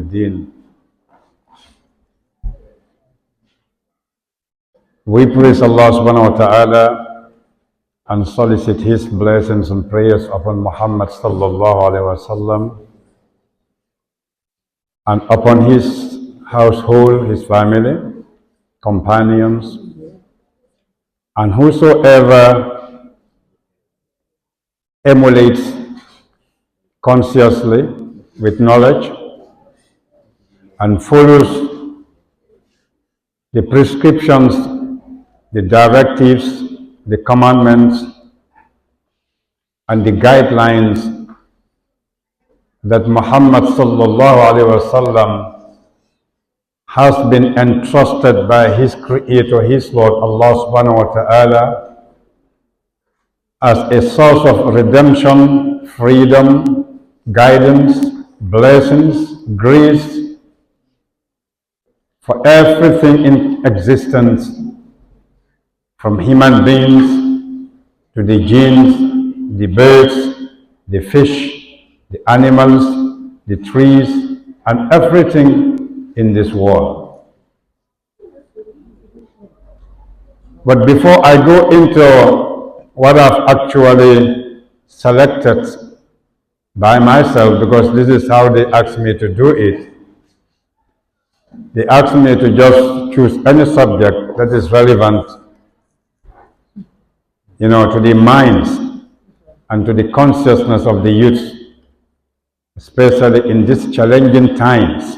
الدين. We praise Allah subhanahu wa ta'ala and solicit His blessings and prayers upon Muhammad sallallahu alayhi wa sallam and upon his household, his family, companions, and whosoever emulates consciously with knowledge and follows the prescriptions, the directives, the commandments, and the guidelines that Muhammad sallallahu alaihi wasallam has been entrusted by his Creator, his Lord Allah subhanahu wa ta'ala, as a source of redemption, freedom, guidance, blessings, grace for everything in existence, from human beings to the jinns, the birds, the fish, the animals, the trees, and everything in this world. But before I go into what I've actually selected by myself, because this is how they asked me to do it, they asked me to just choose any subject that is relevant, to the minds and to the consciousness of the youth, especially in these challenging times,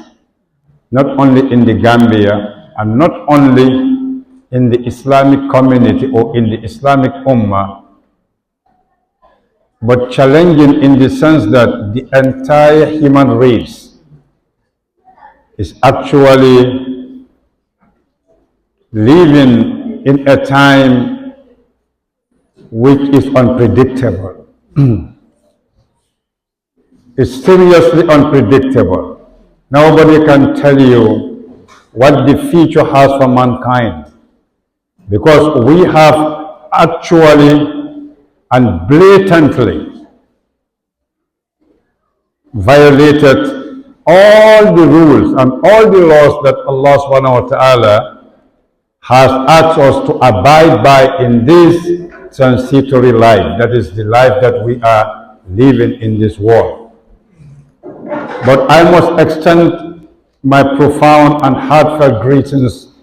not only in the Gambia and not only in the Islamic community or in the Islamic Ummah, but challenging in the sense that the entire human race is actually living in a time which is unpredictable. It's seriously unpredictable. Nobody can tell you what the future has for mankind, because we have actually and blatantly violated all the rules and all the laws that Allah subhanahu wa ta'ala has asked us to abide by in this transitory life, that is the life that we are living in this world. But I must extend my profound and heartfelt greetings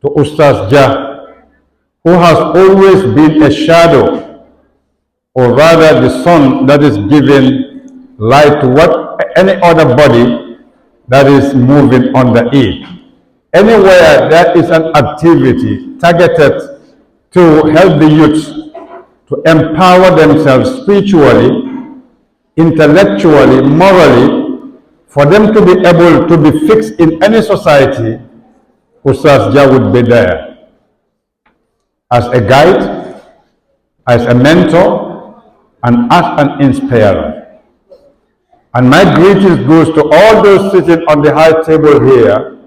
to Ustaz Jah, who has always been a shadow, or rather the sun that is giving light to any other body that is moving under it. Anywhere there is an activity targeted to help the youth to empower themselves spiritually, intellectually, morally, for them to be able to be fixed in any society, Ustaz Jah would be there as a guide, as a mentor, and as an inspirer. And my greetings goes to all those sitting on the high table here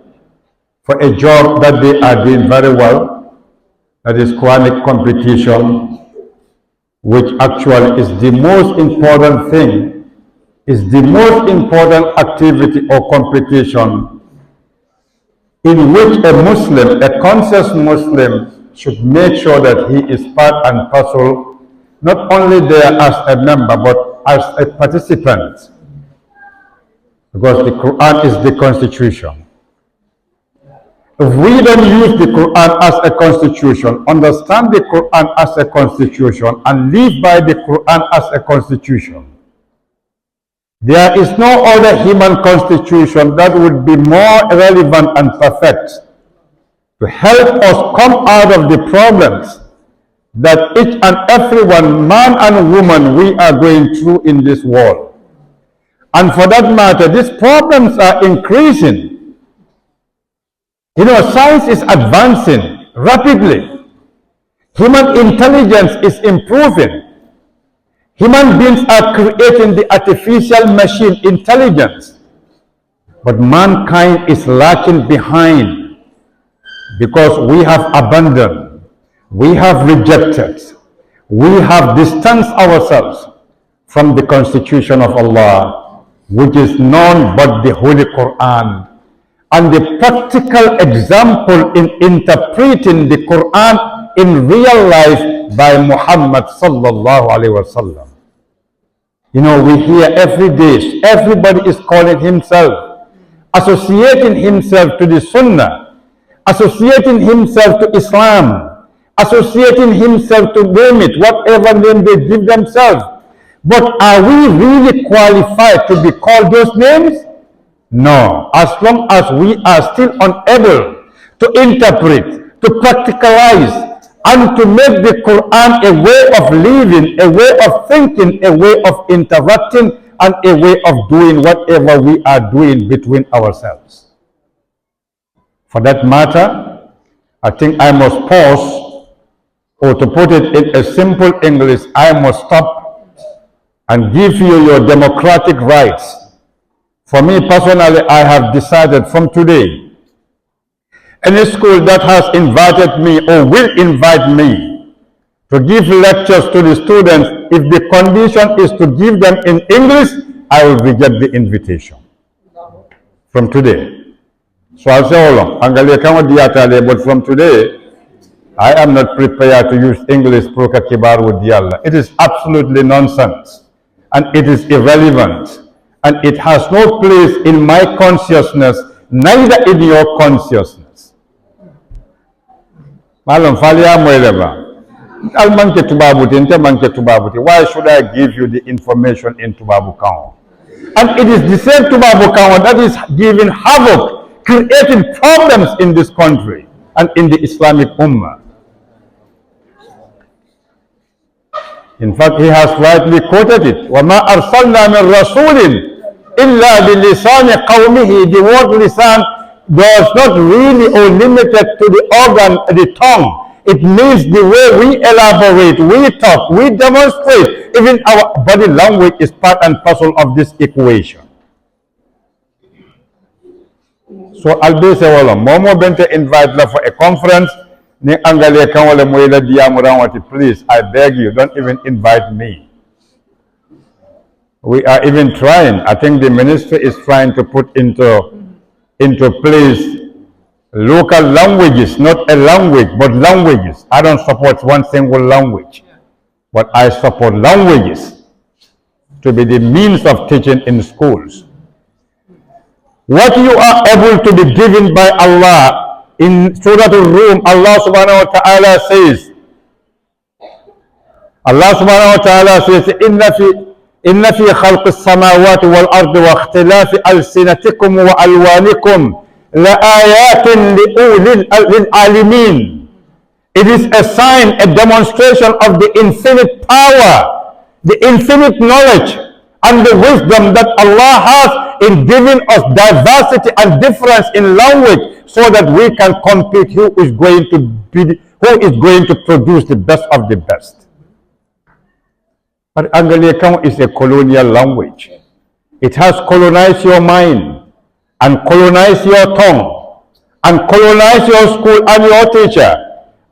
for a job that they are doing very well, that is Quranic competition, which actually is the most important thing, is the most important activity or competition in which a Muslim, a conscious Muslim, should make sure that he is part and parcel, not only there as a member, but as a participant. Because the Quran is the constitution. If we don't use the Quran as a constitution, understand the Quran as a constitution, and live by the Quran as a constitution, there is no other human constitution that would be more relevant and perfect to help us come out of the problems that each and everyone, man and woman, we are going through in this world. And for that matter, these problems are increasing. Science is advancing rapidly. Human intelligence is improving. Human beings are creating the artificial machine intelligence. But mankind is lacking behind because we have abandoned, we have rejected, we have distanced ourselves from the constitution of Allah which is none but the Holy Quran, and the practical example in interpreting the Quran in real life by Muhammad sallallahu alaihi wasallam. You know, we hear every day, everybody is calling himself, associating himself to the Sunnah, associating himself to Islam, associating himself to name it, whatever name they give themselves. But are we really qualified to be called those names? No. As long as we are still unable to interpret, to practicalize, and to make the Quran a way of living, a way of thinking, a way of interacting, and a way of doing whatever we are doing between ourselves. For that matter, I think I must pause, or to put it in a simple English, I must stop and give you your democratic rights. For me personally, I have decided from today, any school that has invited me or will invite me to give lectures to the students, if the condition is to give them in English, I will reject the invitation from today. So I'll say, hold on, but from today, I am not prepared to use English proka kibar with Diallah. It is absolutely nonsense, and it is irrelevant, and it has no place in my consciousness, neither in your consciousness. Malam falia mweleba. Almanke tubabuti, inte manke tubabuti. Why should I give you the information in Tubabu Kaon? And it is the same Tubabu Kaon that is giving havoc, creating problems in this country and in the Islamic Ummah. In fact, he has rightly quoted it. وَمَا أَرْسَلْنَا مِنْ رَسُولٍ إِلَّا بِلِسَانِ قَوْمِهِ. The word lisan does not really or limited to the organ, the tongue. It means the way we elaborate, we talk, we demonstrate. Even our body language is part and parcel of this equation. So I'll be saying, Momo Bente invite her for a conference. Please, I beg you, don't even invite me. We are even trying. I think the ministry is trying to put into place local languages, not a language, but languages. I don't support one single language, but I support languages to be the means of teaching in schools. What you are able to be given by Allah in Surah Al-Rum, Allah subhanahu wa ta'ala says, إن في خلق السماوات والأرض واختلاف ألسنتكم وألوانكم لآيات للعالمين. It is a sign, a demonstration of the infinite power, the infinite knowledge, and the wisdom that Allah has in giving us diversity and difference in language, so that we can compete who is going to produce the best of the best. But Angalican is a colonial language. It has colonized your mind, and colonized your tongue, and colonized your school and your teacher,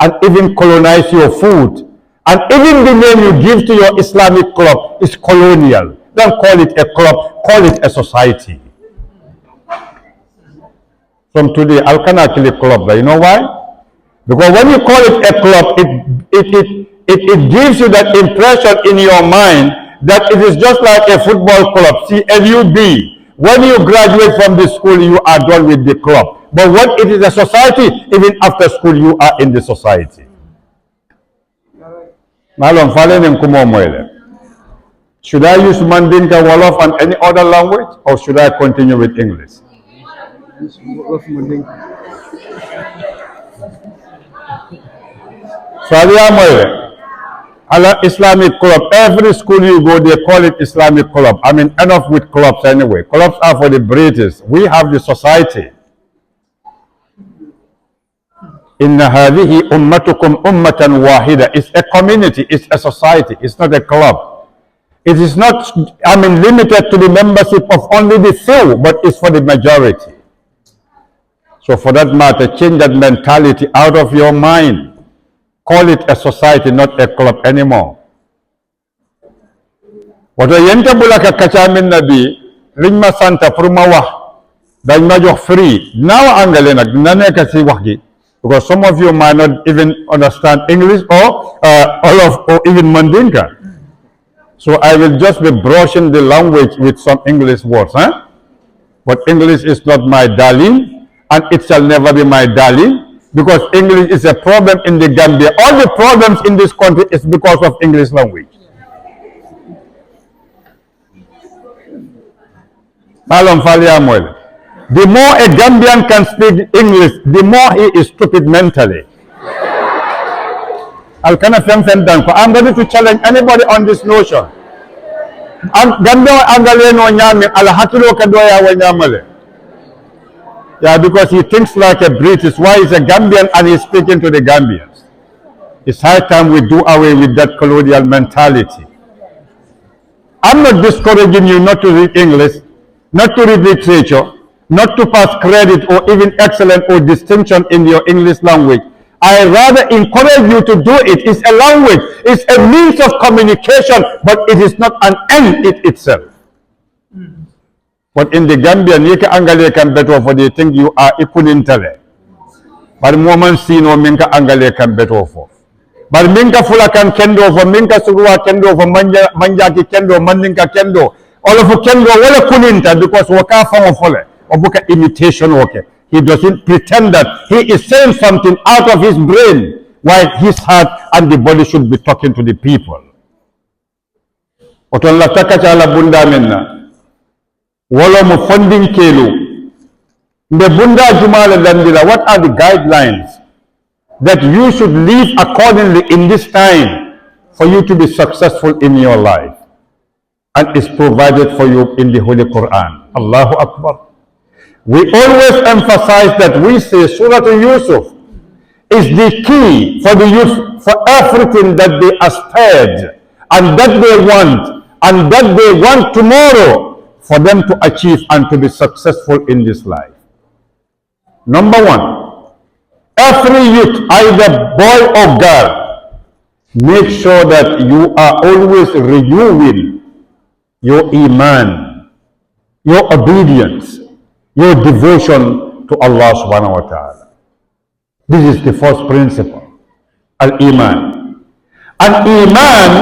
and even colonized your food. And even the name you give to your Islamic club is colonial. Don't call it a club, call it a society. From today, I cannot call it club. You know why? Because when you call it a club, it gives you that impression in your mind that it is just like a football club, CLUB. When you graduate from the school, you are done with the club. But when it is a society, even after school, you are in the society. Should I use Mandinka, Wolof, and any other language, or should I continue with English? Allah Islamic club. Every school you go, they call it Islamic club. I mean, enough with clubs anyway. Clubs are for the British. We have the society. Inna hadhihi ummatukum ummatan wahida. It's a community. It's a society. It's not a club. It is not, I mean, limited to the membership of only the few, but it's for the majority. So for that matter, change that mentality out of your mind. Call it a society, not a club anymore. Wato yenta bulaka kacha min nabi liñ ma santa pour ma wax dañ ma jox free now angale nak dina nekk ci wax gi because some of you might not even understand English or or even Mandinka. So I will just be brushing the language with some English words, huh? But English is not my darling, and it shall never be my darling, because English is a problem in the Gambia. All the problems in this country is because of English language. The more a Gambian can speak English, the more he is stupid mentally. I'm ready to challenge anybody on this notion. Yeah, because he thinks like a British. Why is a Gambian and he's speaking to the Gambians? It's high time we do away with that colonial mentality. I'm not discouraging you not to read English, not to read literature, not to pass credit or even excellence or distinction in your English language. I rather encourage you to do it. It's a language, it's a means of communication, but it is not an end in itself. But in the Gambia, you can better for they think you are equinintale. But moment see no minka angale can better for. But minka fula can kendo for minka surua kendo for manjaki kendo mandinka kendo. All of kendo wala kuninta because waka famo fole or book imitation okay. He doesn't pretend that he is saying something out of his brain while his heart and the body should be talking to the people. Otolla takachala bunda minna. Wala mu funding kelu. The bunda jumala landila. What are the guidelines that you should live accordingly in this time for you to be successful in your life? And is provided for you in the Holy Quran. Allahu Akbar. We always emphasize that we say Surah Yusuf is the key for the youth, for everything that they aspired and that they want tomorrow for them to achieve and to be successful in this life. Number one, every youth, either boy or girl, make sure that you are always renewing your iman, your obedience, your devotion to Allah subhanahu wa ta'ala. This is the first principle, al-iman. And iman,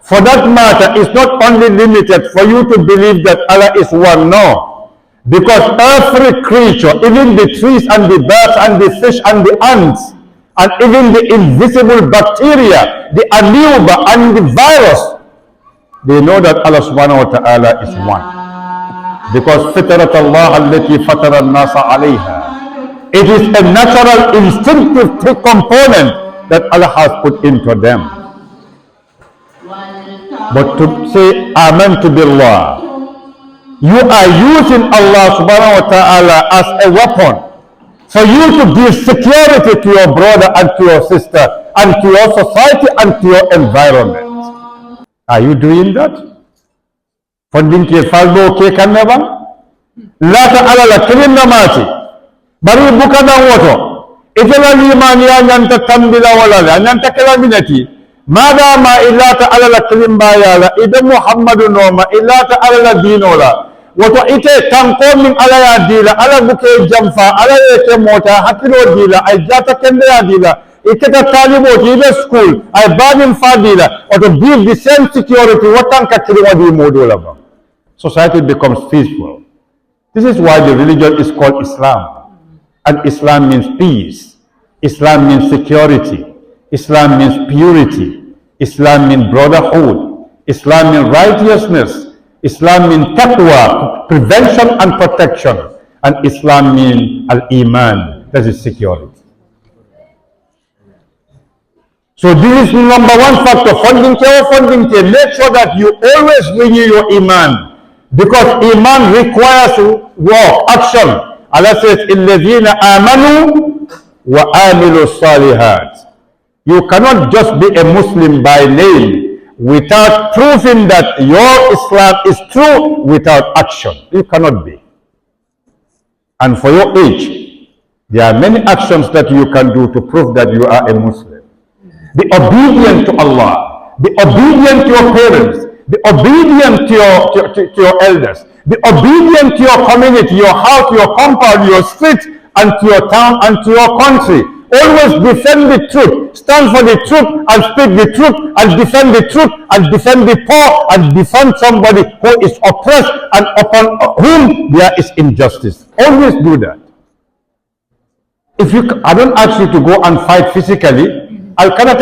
for that matter, is not only limited for you to believe that Allah is one, no. Because every creature, even the trees and the birds and the fish and the ants, and even the invisible bacteria, the amoeba and the virus, they know that Allah subhanahu wa ta'ala is one. Because fitrat Allah allati fatara an-nasa alayha. It is a natural instinctive component that Allah has put into them. But to say amantu billah, you are using Allah subhanahu wa ta'ala as a weapon for you to give security to your brother and to your sister and to your society and to your environment. Are you doing that? Funding ke faldo ke kanne ba la ta ala la kirin na mati bari buka na woto itala limani ya nyanta tambila wala la nyanta kala minati mada ma illa ta ala la kirin ba ya la idan muhammadu noma illa ta ala la dinola woto ite tanko min ala ya dila ala buke jamfa ala yake mota hakilo dila ay jata kende ya dila iketa talibo tibe school ay badin fadila or to give the same security watanka kiriwa di modola ba. Society becomes peaceful. This is why the religion is called Islam. And Islam means peace. Islam means security. Islam means purity. Islam means brotherhood. Islam means righteousness. Islam means taqwa, prevention and protection. And Islam means al-iman, that is security. So this is number one factor, funding care. Make sure that you always renew your iman. Because iman requires work, action. Allah says, إِلَّذِينَ آمَنُوا وَآمِلُوا الصَّالِحَاتِ. You cannot just be a Muslim by name without proving that your Islam is true without action. You cannot be. And for your age, there are many actions that you can do to prove that you are a Muslim. Be obedient to Allah. Be obedient to your parents. Be obedient to your elders. Be obedient to your community, your house, your compound, your street, and to your town and to your country. Always defend the truth. Stand for the truth and speak the truth and defend the truth and defend the poor and defend somebody who is oppressed and upon whom there is injustice. Always do that. If you, I don't ask you to go and fight physically. I don't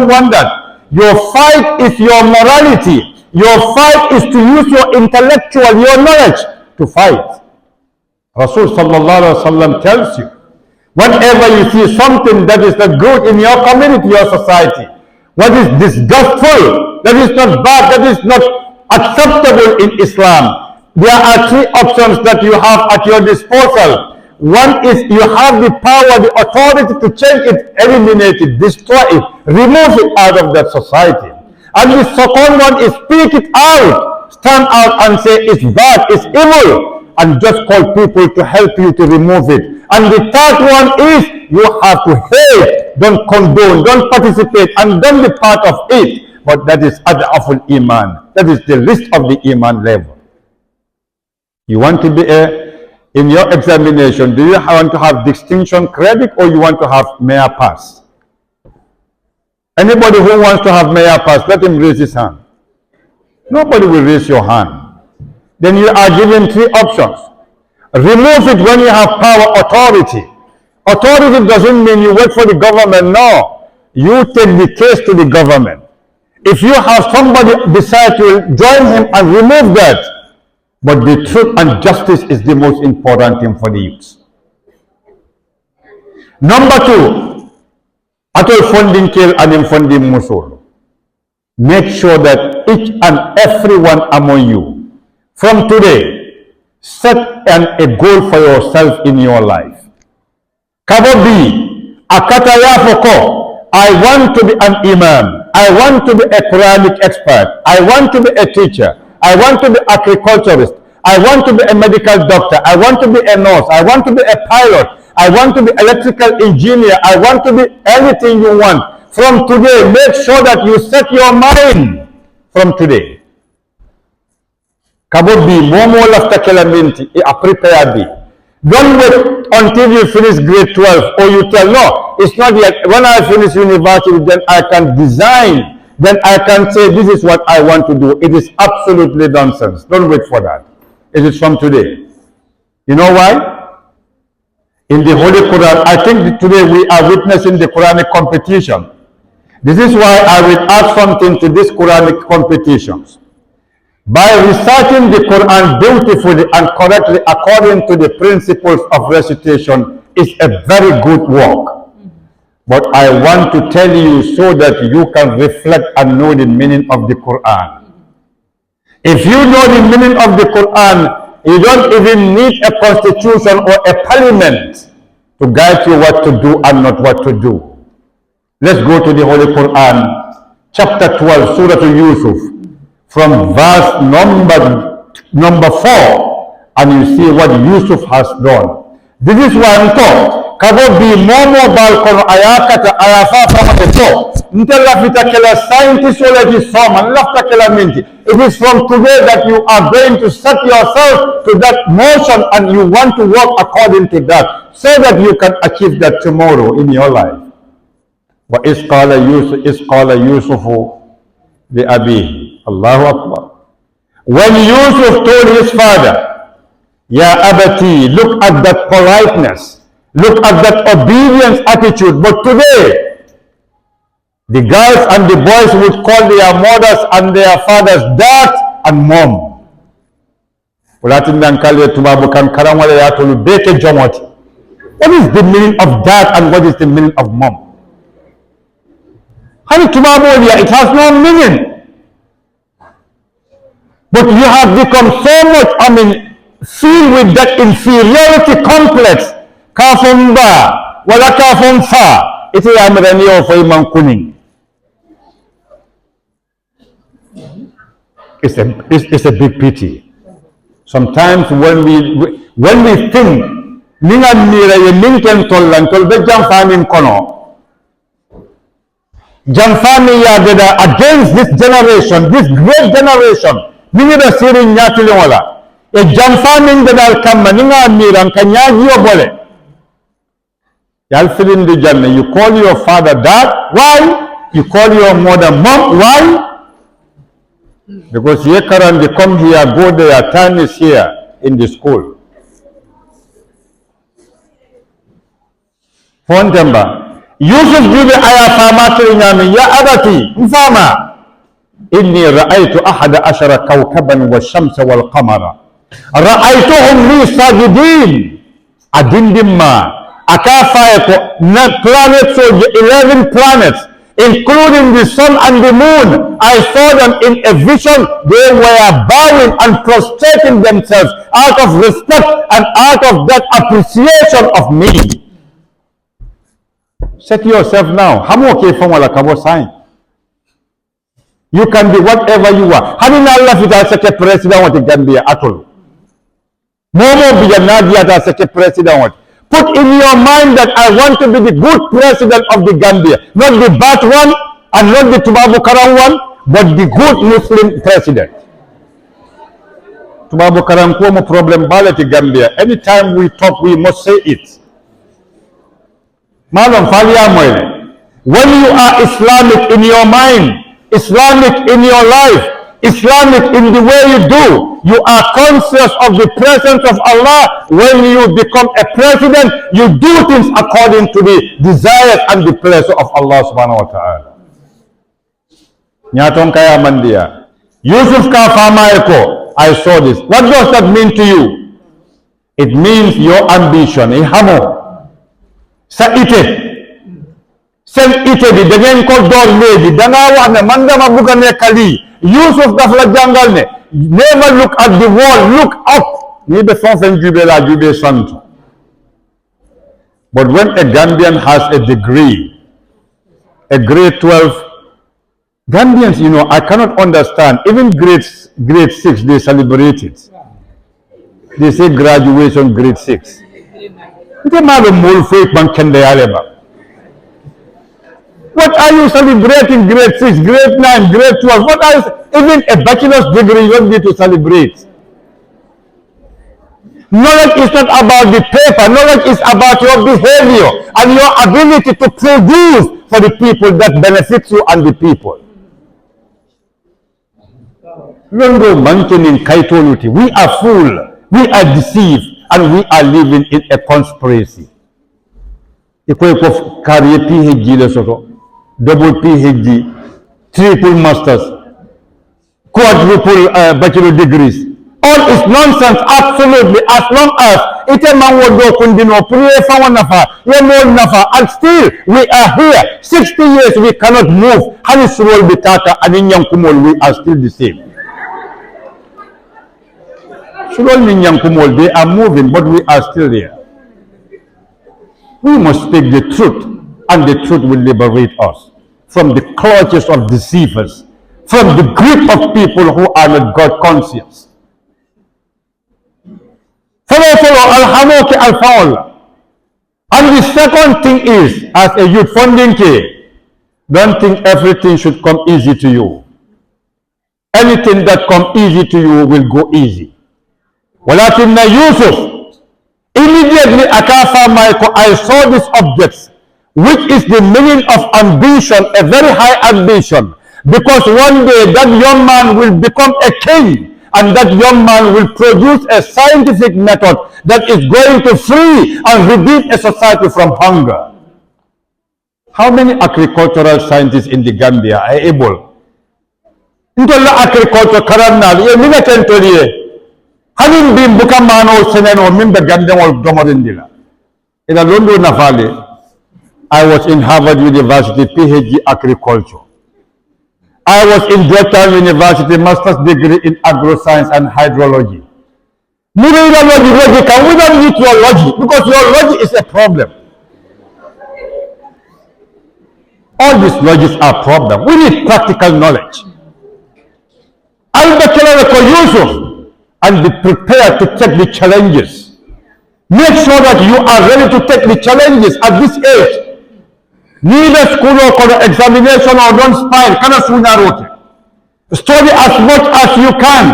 want that. Your fight is your morality. Your fight is to use your intellectual, your knowledge to fight. Rasul sallallahu alaihi wasallam tells you, whenever you see something that is not good in your community, your society, what is disgustful, that is not bad, that is not acceptable in Islam, there are three options that you have at your disposal. One is you have the power, the authority to change it, eliminate it, destroy it, remove it out of that society. And the second one is speak it out, stand out and say it's bad, it's evil, and just call people to help you to remove it. And the third one is you have to hate, don't condone, don't participate, and don't be part of it. But that is ad'aful iman. That is the least of the iman level. You want to be in your examination, do you want to have distinction credit or you want to have mere pass? Anybody who wants to have mere pass, let him raise his hand. Nobody will raise your hand. Then you are given three options. Remove it when you have power, authority. Authority doesn't mean you wait for the government. No. You take the case to the government. If you have somebody beside you, join him and remove that. But the truth and justice is the most important thing for the youth. Number two, atol funding kill and funding musul. Make sure that each and everyone among you, from today, set a goal for yourself in your life. Kabobi, akataya foko, I want to be an imam. I want to be a Quranic expert. I want to be a teacher. I want to be an agriculturist. I want to be a medical doctor. I want to be a nurse. I want to be a pilot. I want to be electrical engineer. I want to be anything you want. From today, make sure that you set your mind from today. Kabobi, momo lafta kelaminti, a prepare be. Don't wait until you finish grade 12 or you tell, no, it's not yet. When I finish university, then I can design. Then I can say, this is what I want to do. It is absolutely nonsense. Don't wait for that. It is from today. You know why? In the Holy Quran, I think today we are witnessing the Quranic competition. This is why I will add something to these Quranic competitions. By reciting the Quran beautifully and correctly according to the principles of recitation is a very good work. But I want to tell you so that you can reflect and know the meaning of the Quran. If you know the meaning of the Quran, you don't even need a constitution or a parliament to guide you what to do and not what to do. Let's go to the Holy Quran, chapter 12, Surah Yusuf, from verse number 4, and you see what Yusuf has done. This is one thought. Kabobi momo balkono ayakata ayafa from the top. Ntela fitakela scientist soman lafta kela minti. It is from today that you are going to set yourself to that motion and you want to work according to that so that you can achieve that tomorrow in your life. وَإِذْ قَالَ يُوسُفُ لِأَبِيهِ Allahu Akbar. When Yusuf told his father, Ya Abati, look at that politeness, look at that obedience attitude. But today, the girls and the boys would call their mothers and their fathers dad and mom. What is the meaning of dad and what is the meaning of mom? It has no meaning. But you have become so much, filled with that inferiority complex. Kafum ba, wala kafum fa. Ito yung amiraniyo for imang kuning. It's a big pity. Sometimes when we think, ningan nira yung minken tol lang, tol bejang famin kono, Jamfani Yageda against this generation, this great generation. Minida Sirin Yatuliola. A Jamfani Gadal Kama, Ninga Miran, Kanyagi Obole. Yal fill in the Janna. You call your father dad. Why? You call your mother mom. Why? Because Yekaran, they come here, go there, time is here in the school. Phone number. Yusuf Jubi Aya Fama Kinyami, Ya Abati, Mfama. Inni Ra'aytu Ahada Ashara Kawkaban wa Shamsa wal Qamara. Ra'aytuhum li sajidin. Adindimma. Akafayako, planets, 11 planets, including the sun and the moon. I saw them in a vision. They were bowing and prostrating themselves out of respect and out of that appreciation of me. Say to yourself now, Hammah ke famala kabo sign. You can be whatever you are. Having Allah fit such a president of the Gambia at all. Momo Bijanadi as such a president. Put in your mind that I want to be the good president of the Gambia, not the bad one and not the Tubabu Karam one, but the good Muslim president. Tubabu Karam Kuomo problem balati Gambia. Anytime we talk, we must say it. Malum Falia Moile. When you are Islamic in your mind, Islamic in your life, Islamic in the way you do, you are conscious of the presence of Allah. When you become a president, you do things according to the desires and the pleasure of Allah subhanahu wa ta'ala. Nyaton kaya mandia. Yusuf ka fama eko. I saw this. What does that mean to you? It means your ambition. Hammah. Sa ite. Sen ite di dengan ko dor lady. Dangawa na manda mabuka ne kali. Yusuf dafla jangal ne. Never look at the wall, look up. But when a Gambian has a degree, a grade 12, Gambians, you know, I cannot understand. Even grade 6, they celebrate it. They say graduation grade 6. What are you celebrating grade 6, grade 9, grade 12? What are you, even a bachelor's degree you don't need to celebrate. Knowledge is not about the paper. Knowledge is about your behavior and your ability to produce for the people that benefits you and the people. We are fool, we are deceived, and we are living in a conspiracy. Double PhD, triple masters, quadruple bachelor degrees. All is nonsense, absolutely. As long as it a man will go kundino, and still we are here. 60 years we cannot move. Hanisrol bitata and in Yankumol we are still the same. Shurol in Yankumol, they are moving, but we are still here. We must speak the truth, and the truth will liberate us from the clutches of deceivers, from the grip of people who are not God conscious. And the second thing is, as a youth funding, don't think everything should come easy to you. Anything that comes easy to you will go easy. Walakinna Yusuf, immediately I saw these objects, which is the meaning of ambition, a very high ambition. Because one day that young man will become a king, and that young man will produce a scientific method that is going to free and redeem a society from hunger. How many agricultural scientists in the Gambia are able? Ntola agriculture karanal, ye mina tentolie. Hanin bim bukamano seneno mimbe Gambia wal domorindila. Ina London Nafale, I was in Harvard University, PhD agriculture. I was in Jaiteh University, master's degree in agroscience and hydrology. We don't need your logic because your logic is a problem. All these logics are problems. We need practical knowledge. Yusuf, and be prepared to take the challenges. Make sure that you are ready to take the challenges at this age. Neither school or examination or don't spy. Kana sunarote. Study as much as you can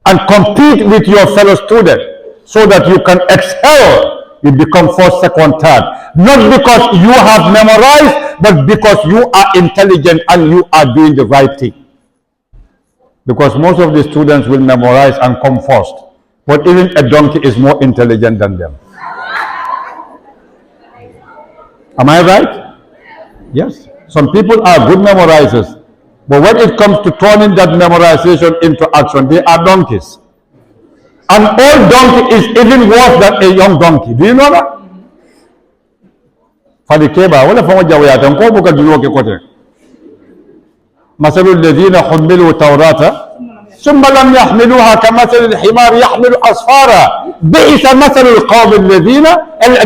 and compete with your fellow student so that you can excel. You become first, second, third. Not because you have memorized, but because you are intelligent and you are doing the right thing. Because most of the students will memorize and come first. But even a donkey is more intelligent than them. Am I right? Yes. Some people are good memorizers. But when it comes to turning that memorization into action, they are donkeys. An old donkey is even worse than a young donkey. Do you know that? Fadikeba, wala famo jawaya tan ko buka dulo ke kote. Masalul ladina humilu tawrata ثم لم يحملوها كمثل الحمار يحمل أسفارا بئس مثل القوم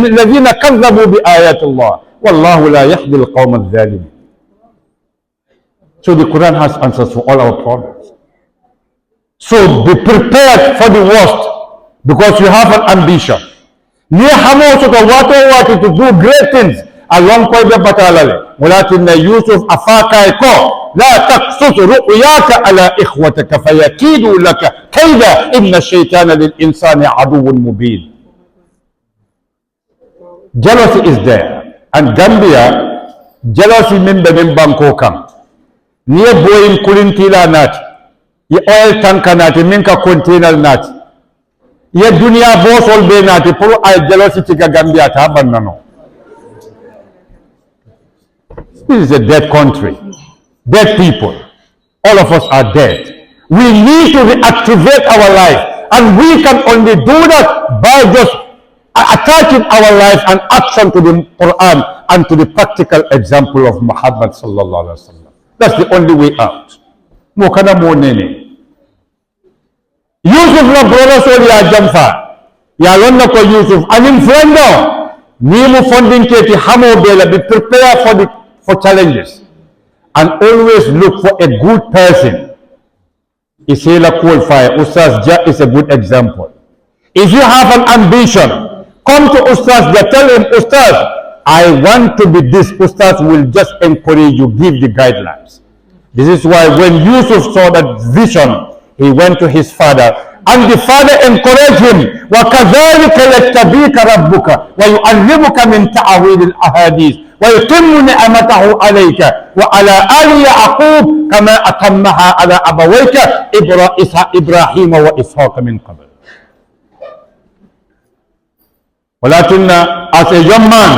الذين كذبوا بآيات الله والله لا يهدي القوم الظالمين. So the Quran has answers for all our problems. So be prepared for the worst because you have an ambition. Ni Hammah to wato to do great things along with the batalale. ولكن يوسف أفاكا لا تقصص رؤياك على إخوتك فيكيدوا لك كيدا إن الشيطان للإنسان عدو مبين. Jealousy is there, and Gambia jealousy member Banko kam. Near boying kulintila nat, ye oil tanker nat, minka container nat, ye dunia boss all be nat, puro ay jealousy tika Gambia taban nano. This is a dead country. Dead people. All of us are dead. We need to reactivate our life. And we can only do that by just attaching our life and action to the Quran and to the practical example of Muhammad sallallahu alaihi wasallam. That's the only way out. Mokana mo nene. Yusuf na brother soli ya jamfa. Ya lonna ko Yusuf. Anim friendo. Ni mo funding keti Hammah bela. Be prepared for challenges. And always look for a good person. Isela qualifier. Ustaz Ja is a good example. If you have an ambition, come to Ustaz Ja, tell him, Ustaz, I want to be this. Ustaz will just encourage you, give the guidelines. This is why when Yusuf saw that vision, he went to his father, and the father encouraged him. وَكَذَلِكَ يَتَّبِيكَ رَبُّكَ وَيُعَلِّمُكَ مِنْ تَعْوِيلِ الْأَحَادِيثِ ويتم نعمته عليك وعلى آل يعقوب كما أتمها على أبويك إبراهيم وإسحاق من قبل. ولكن as a young man,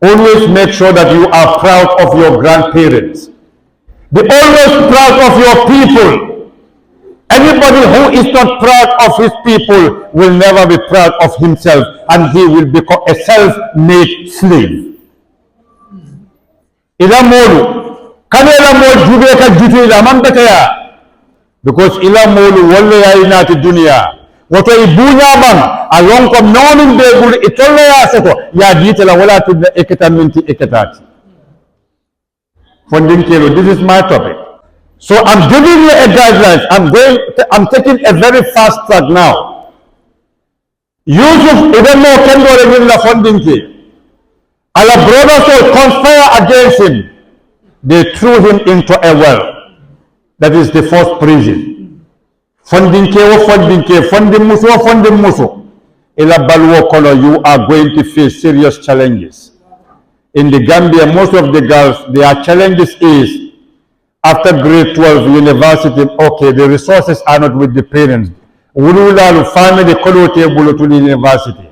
always make sure that you are proud of your grandparents. Be always proud of your people. Anybody who is not proud of his people will never be proud of himself, and he will become a self-made slave. Ila molu kana ila molu jube ka jitu ila mambata ya because ila molu wala ya inati dunia wato ibunya bang along kom nomin begul itolla ya sato ya dita la wala tudda ekata minti ekatati funding kelo. This is my topic, so I'm giving you a guidelines. I'm taking a very fast track now. Yusuf even more kendo le la funding ke our brothers will conspire against him. They threw him into a well. That is the first prison. Funding muso. Ila balwo kono, you are going to face serious challenges. In the Gambia, most of the girls, their challenges is after grade 12 university, okay, the resources are not with the parents. Ulula family kolote bulo to the university.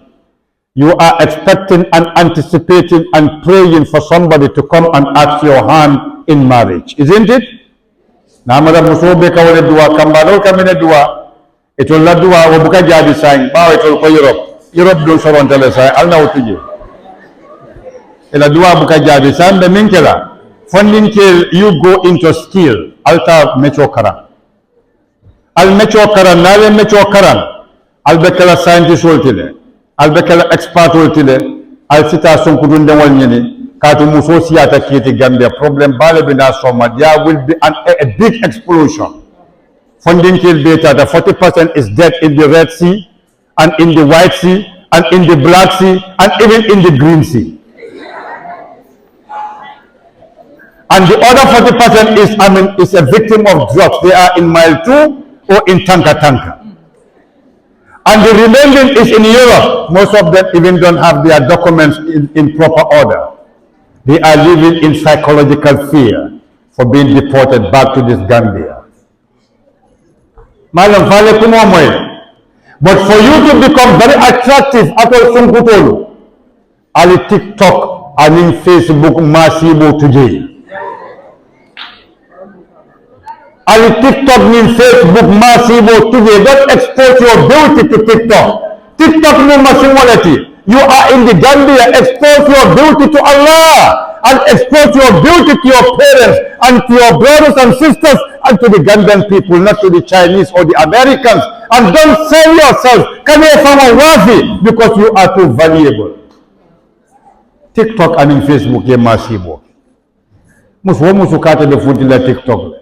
You are expecting and anticipating and praying for somebody to come and ask your hand in marriage, isn't it? Namada musobe ka wale dua kambalo kamene dua itol la dua wabuka jadi sign ba itol ko Europe do soron tele sign alna utuje ila dua buka jadi sign be minkela funding ke you go into skill alta mecho karan al mecho karan nale mecho karan al bekala scientist woltile albekala expert woltile al citation kudunde wal nyene katu muso siyata kiti Gambia problem bale bina soma. There will be a big explosion. Funding kill data, the 40% is dead in the Red Sea and in the White Sea and in the Black Sea and even in the Green Sea. And the other 40% is a victim of drugs. They are in mile 2 or in tanka. And the remaining is in Europe. Most of them even don't have their documents in proper order. They are living in psychological fear for being deported back to this Gambia. Madam Fale Kumomoy. But for you to become very attractive at all Sunkutolu, Ali TikTok and in Facebook Masibo today. Ali TikTok means Facebook Masibo today. Don't expose your beauty to TikTok. TikTok no masingwality. You are in the Gambia. Expose your beauty to Allah and expose your beauty to your parents and to your brothers and sisters and to the Gambian people, not to the Chinese or the Americans. And don't sell yourself. Come here from a wafi because you are too valuable. TikTok and in Facebook ye Masibo. Musukate the food in the TikTok.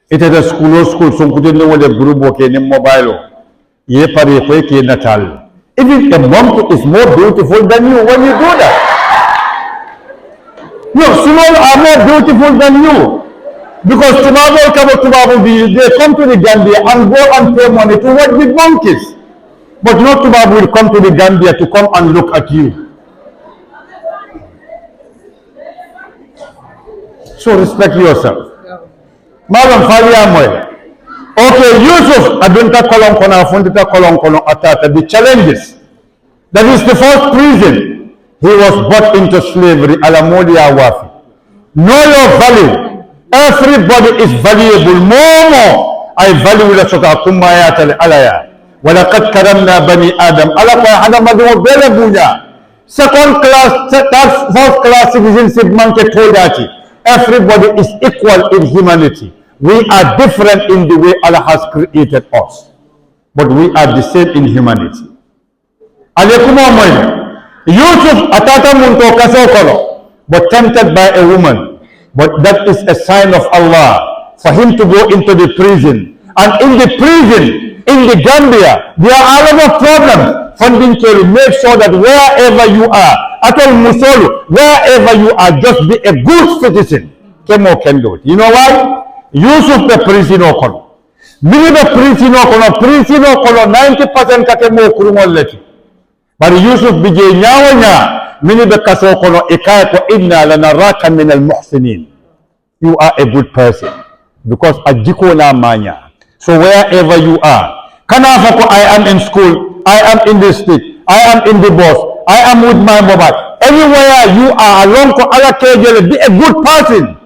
It is a school so couldn't know the group okay in mobile. Ye pari ke natal. Even a monkey is more beautiful than you when you do that. No, small are more beautiful than you. Because they come to the Gambia and go and pay money to work with monkeys. But not Tubabu will come to the Gambia to come and look at you. So respect yourself. Madam Faliamoy. Okay, Yusuf Adunta Kolon Kona Fundita Kolon Kono Atata, the challenges. That is the first prison. He was brought into slavery, Alamodia Wafi. Know your value. Everybody is valuable. More. I value the Sota Kumayat al Alaya. Walakat Karamna Bani Adam. Alaka Hadamadu Bela Bunya. Second class, first class citizenship Manke Todati. Everybody is equal in humanity. We are different in the way Allah has created us. But we are the same in humanity. Yusuf atata munto kasokolo, but tempted by a woman. But that is a sign of Allah for him to go into the prison. And in the prison, in the Gambia, there are a lot of problems. Funding to make sure that wherever you are, at all Musolu, wherever you are, just be a good citizen. Kemo can do it. You know why? Yusuf the prison okono. Mini the prison okono 90% kake mo kurumol leti. But Yusuf bije nyawanya mini the kaso okono ikaya ko inna lanaraka min al-muhsinin. You are a good person because ajiko na manya. So wherever you are, kanafako I am in school, I am in the street, I am in the bus, I am with my mobile. Anywhere you are along ko ala kejele, be a good person.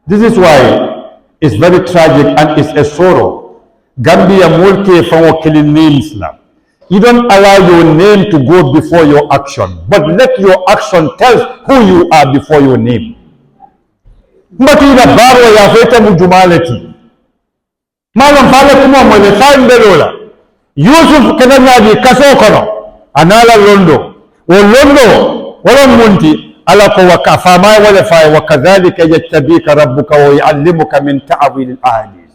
This is why it's very tragic and it's a sorrow. Gambia mulke for killing names now. You don't allow your name to go before your action, but let your action tell who you are before your name. Matida baro ya feta mujumaleti. Malam fale kuma mwele saim belola. Yusuf kenanya di kasokono. Anala londo. O londo. Wala munti. Alako wakafama wala fa wakadhalika yajtabika rabbuka wa yuallimuka min ta'wil al-ahadith.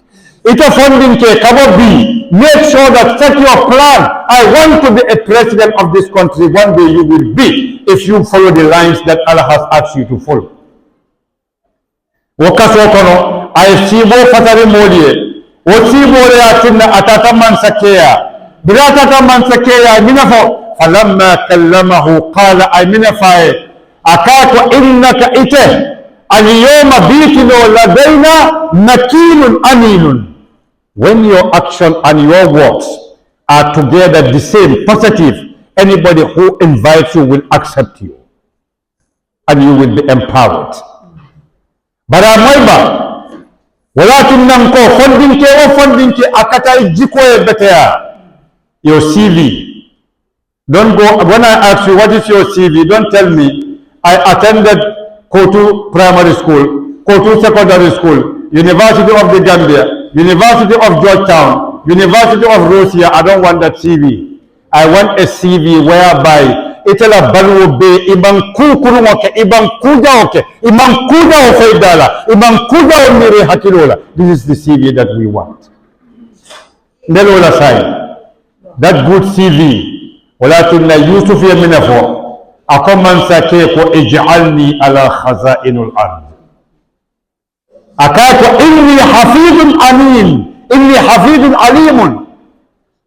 Ita funding ke kabobi. Make sure that set your plan. I want to be a president of this country. One day you will be if you follow the lines that Allah has asked you to follow. Wakasokono ay sibo fatari modie. O sibo le atinna atata man sakeya. Bila atata man sakeya minafo falamma kallamahu qala ay minafae akako innaka ite al-yawma bikilu ladaina nakilun aminun. When your action and your works are together the same, positive, anybody who invites you will accept you and you will be empowered. Baramoiba, walakin nanko funding ke akata jiko e betea. Your CV. Don't go, when I ask you what is your CV, don't tell me I attended Kotu Primary School, Kotu Secondary School, University of the Gambia, University of Georgetown, University of Russia. I don't want that CV. I want a CV whereby itala balu be ibang kukuru moke, ibang kuja oke, ibang kuja ofe dala, ibang kuja omire hakilola. This is the CV that we want. Nelola sign. That good CV. Walakin na Yusuf ya minafo. akomansa ke ko ij'alni ala khaza'inul ard. Akako inni hafidun amin, inni hafidun alimun.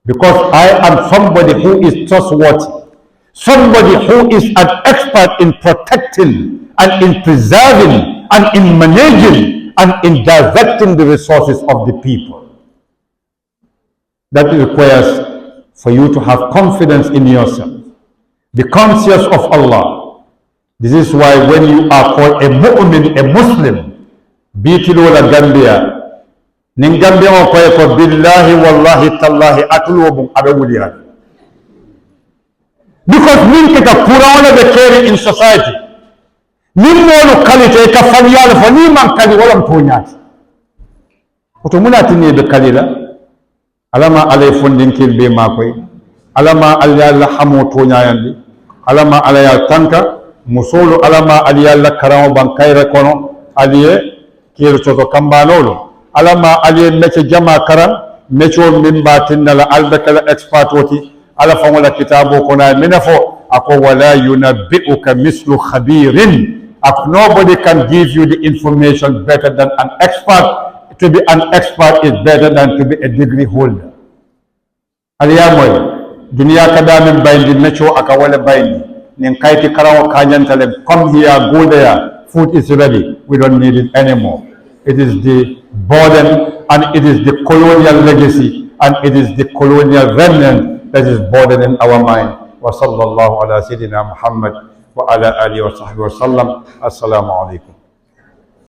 Because I am somebody who is trustworthy, somebody who is an expert in protecting and in preserving and in managing and in directing the resources of the people. That requires for you to have confidence in yourself. Be conscious of Allah. This is why when you are called a mu'min, a Muslim, bitilo la Gambia, nin Gambia mo koye ko billahi wallahi tallahi atulu bum abe wuliya. Because min kita kurawala be carry in society. Nin molu kalite ka faliyal fo ni man kali wala mtonyati. Oto munati ni be kalila. Alama alay fondin kil be makoy. Alama alyalla hamo tonyayandi. Alama alaya tanka musolo alama aliyalla karamo ban kayre kono aliye kiro choto kambanolo. Alama aliye meche jama karan mecho mimbatin la albakala expert woti ala famola kitabo kona minafo ako wala yunabbi'uka mislu khabirin. Nobody can give you the information better than an expert. To be an expert is better than to be a degree holder. Aliyamoy dunia kada min bayndi mecho akawala bayndi nin kayti karawo kanyantale come here go there, food is ready, we don't need it anymore. It is the burden and it is the colonial legacy and it is the colonial remnant that is burdening our mind. Wa sallallahu ala sayyidina Muhammad wa ala alihi wa sahbihi wa sallam. Assalamu alaikum.